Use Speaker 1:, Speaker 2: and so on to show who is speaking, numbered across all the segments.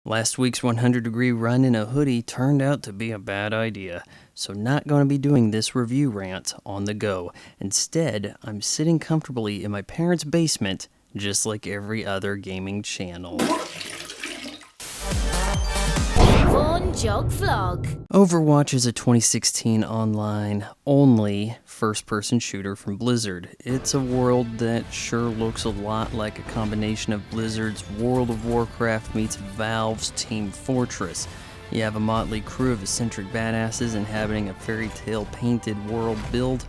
Speaker 1: Last week's 100-degree run in a hoodie turned out to be a bad idea, so not going to be doing this review rant on the go. Instead, I'm sitting comfortably in my parents' basement, just like every other gaming channel.
Speaker 2: Jog Vlog.
Speaker 1: Overwatch is a 2016 online-only first-person shooter from Blizzard. It's a world that sure looks a lot like a combination of Blizzard's World of Warcraft meets Valve's Team Fortress. You have a motley crew of eccentric badasses inhabiting a fairy tale painted world built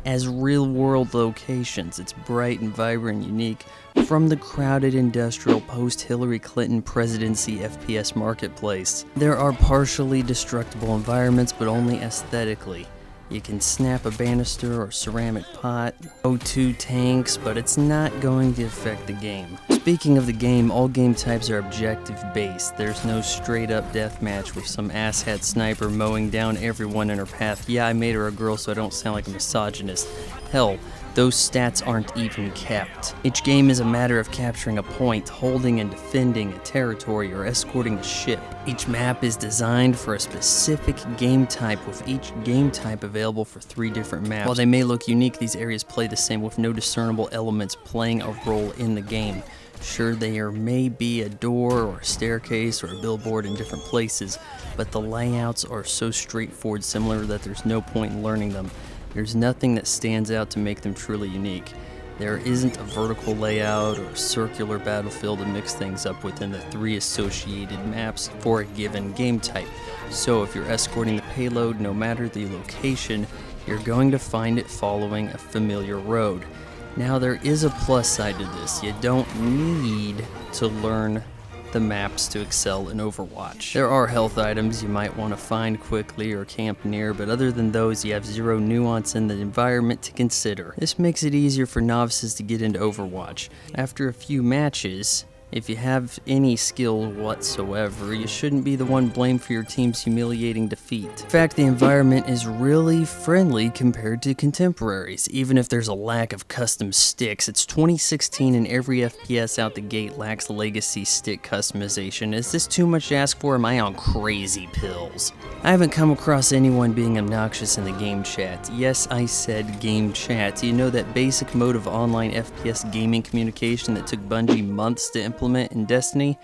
Speaker 1: as real-world locations. It's bright and vibrant and unique from the crowded industrial post-Hillary Clinton presidency FPS marketplace. There are partially destructible environments, but only aesthetically. You can snap a banister or ceramic pot, O2 tanks, but it's not going to affect the game. Speaking of the game, all game types are objective-based. There's no straight-up deathmatch with some asshat sniper mowing down everyone in her path. Yeah, I made her a girl so I don't sound like a misogynist. Hell, those stats aren't even kept. Each game is a matter of capturing a point, holding and defending a territory, or escorting a ship. Each map is designed for a specific game type, with each game type available for 3 different maps. While they may look unique, these areas play the same with no discernible elements playing a role in the game. Sure, there may be a door or a staircase or a billboard in different places, but the layouts are so straightforward similar that there's no point in learning them. There's nothing that stands out to make them truly unique. There isn't a vertical layout or circular battlefield to mix things up within the 3 associated maps for a given game type. So if you're escorting the payload, no matter the location, you're going to find it following a familiar road. Now there is a plus side to this. You don't need to learn the maps to excel in Overwatch. There are health items you might want to find quickly or camp near, but other than those, you have zero nuance in the environment to consider. This makes it easier for novices to get into Overwatch. After a few matches, if you have any skill whatsoever, you shouldn't be the one blamed for your team's humiliating defeat. In fact, the environment is really friendly compared to contemporaries. Even if there's a lack of custom sticks, it's 2016 and every FPS out the gate lacks legacy stick customization. Is this too much to ask for? Am I on crazy pills? I haven't come across anyone being obnoxious in the game chat. Yes, I said game chat. You know that basic mode of online FPS gaming communication that took Bungie months to implement in Destiny?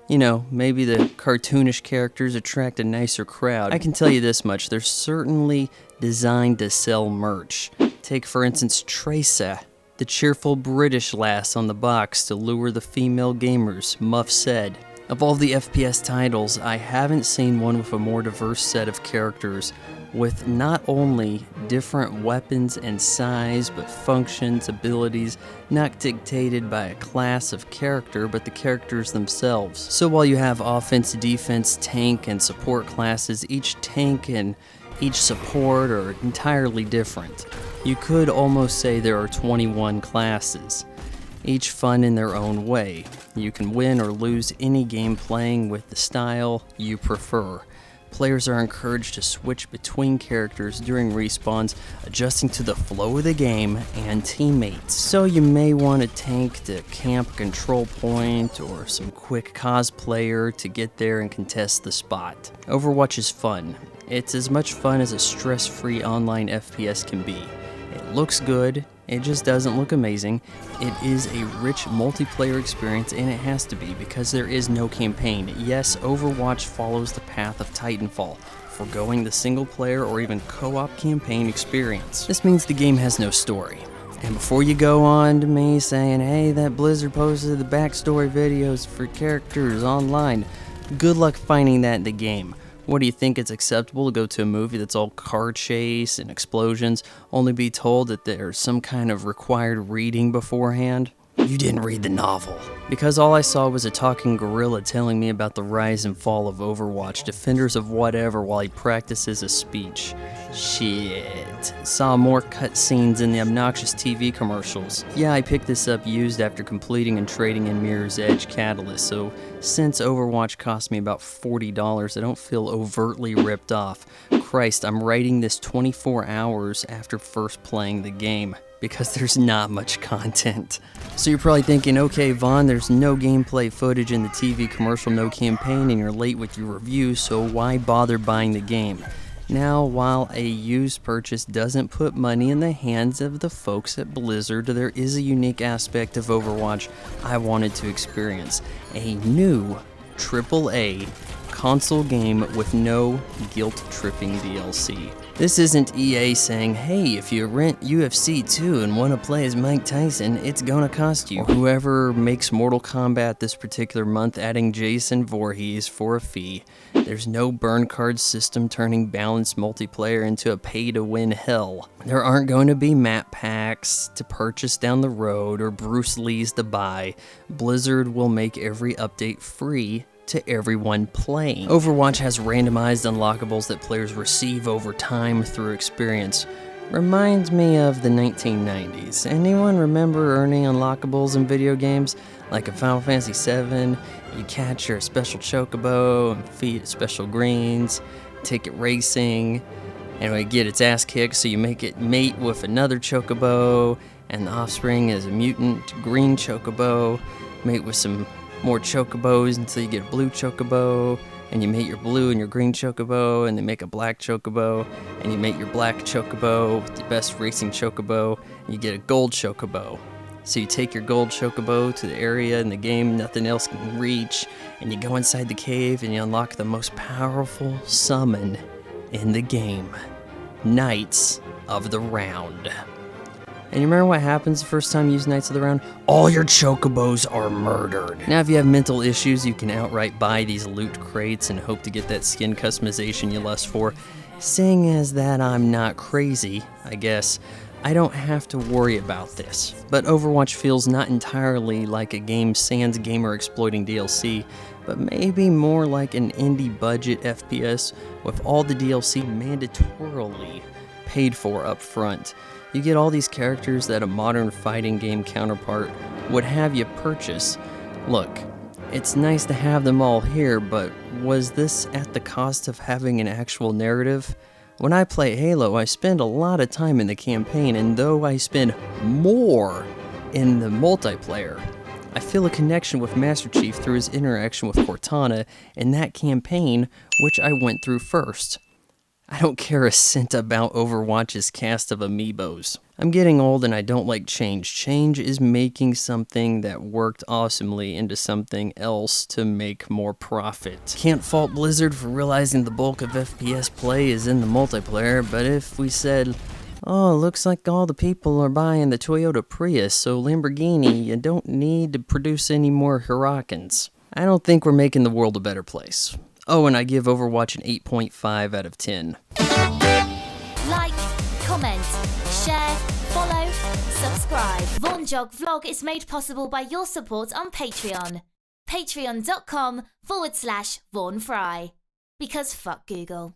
Speaker 1: You know, maybe the cartoonish characters attract a nicer crowd. I can tell you this much, they're certainly designed to sell merch. Take for instance Tracer, the cheerful British lass on the box to lure the female gamers, Muff said. Of all the FPS titles, I haven't seen one with a more diverse set of characters, with not only different weapons and size, but functions, abilities, not dictated by a class of character, but the characters themselves. So while you have offense, defense, tank, and support classes, each tank and each support are entirely different. You could almost say there are 21 classes, each fun in their own way. You can win or lose any game playing with the style you prefer. Players are encouraged to switch between characters during respawns, adjusting to the flow of the game and teammates. So you may want a tank to camp a control point, or some quick cosplayer to get there and contest the spot. Overwatch is fun. It's as much fun as a stress-free online FPS can be. It looks good, it just doesn't look amazing. It is a rich multiplayer experience, and it has to be because there is no campaign. Yes, Overwatch follows the path of Titanfall, foregoing the single player or even co-op campaign experience. This means the game has no story. And before you go on to me saying, hey, that Blizzard posted the backstory videos for characters online, good luck finding that in the game. What do you think, it's acceptable to go to a movie that's all car chase and explosions, only be told that there's some kind of required reading beforehand? You didn't read the novel. Because all I saw was a talking gorilla telling me about the rise and fall of Overwatch, defenders of whatever, while he practices a speech. Shit. Saw more cutscenes in the obnoxious TV commercials. Yeah, I picked this up used after completing and trading in Mirror's Edge Catalyst, so since Overwatch cost me about $40, I don't feel overtly ripped off. Christ, I'm writing this 24 hours after first playing the game. because there's not much content. So you're probably thinking, okay, Vaughn, there's no gameplay footage in the TV commercial, no campaign, and you're late with your review, so why bother buying the game? Now, while a used purchase doesn't put money in the hands of the folks at Blizzard, there is a unique aspect of Overwatch I wanted to experience. A new AAA console game with no guilt-tripping DLC. This isn't EA saying, hey, if you rent UFC 2 and want to play as Mike Tyson, it's gonna cost you. Or whoever makes Mortal Kombat this particular month adding Jason Voorhees for a fee. There's no burn card system turning balanced multiplayer into a pay-to-win hell. There aren't going to be map packs to purchase down the road or Bruce Lee's to buy. Blizzard will make every update free to everyone playing. Overwatch has randomized unlockables that players receive over time through experience. Reminds me of the 1990s. Anyone remember earning unlockables in video games? Like in Final Fantasy VII, you catch your special chocobo and feed special greens, take it racing, and it get its ass kicked, so you make it mate with another chocobo, and the offspring is a mutant green chocobo, mate with some more chocobos until you get a blue chocobo, and you mate your blue and your green chocobo, and they make a black chocobo, and you mate your black chocobo with the best racing chocobo, and you get a gold chocobo. So you take your gold chocobo to the area in the game nothing else can reach, and you go inside the cave and you unlock the most powerful summon in the game, Knights of the Round. And you remember what happens the first time you use Knights of the Round? All your chocobos are murdered. Now if you have mental issues, you can outright buy these loot crates and hope to get that skin customization you lust for. Seeing as that I'm not crazy, I guess, I don't have to worry about this. But Overwatch feels not entirely like a game sans gamer exploiting DLC, but maybe more like an indie budget FPS with all the DLC mandatorily paid for up front. You get all these characters that a modern fighting game counterpart would have you purchase. Look, it's nice to have them all here, but was this at the cost of having an actual narrative? When I play Halo, I spend a lot of time in the campaign, and though I spend more in the multiplayer, I feel a connection with Master Chief through his interaction with Cortana in that campaign, which I went through first. I don't care a cent about Overwatch's cast of amiibos. I'm getting old and I don't like change. Change is making something that worked awesomely into something else to make more profit. Can't fault Blizzard for realizing the bulk of FPS play is in the multiplayer, but if we said, oh, looks like all the people are buying the Toyota Prius, so Lamborghini, you don't need to produce any more Huracans. I don't think we're making the world a better place. Oh, and I give Overwatch an 8.5 out of 10.
Speaker 2: Like, comment, share, follow, subscribe. Vaughn Jog Vlog is made possible by your support on Patreon. Patreon.com/Vaughn Fry. Because fuck Google.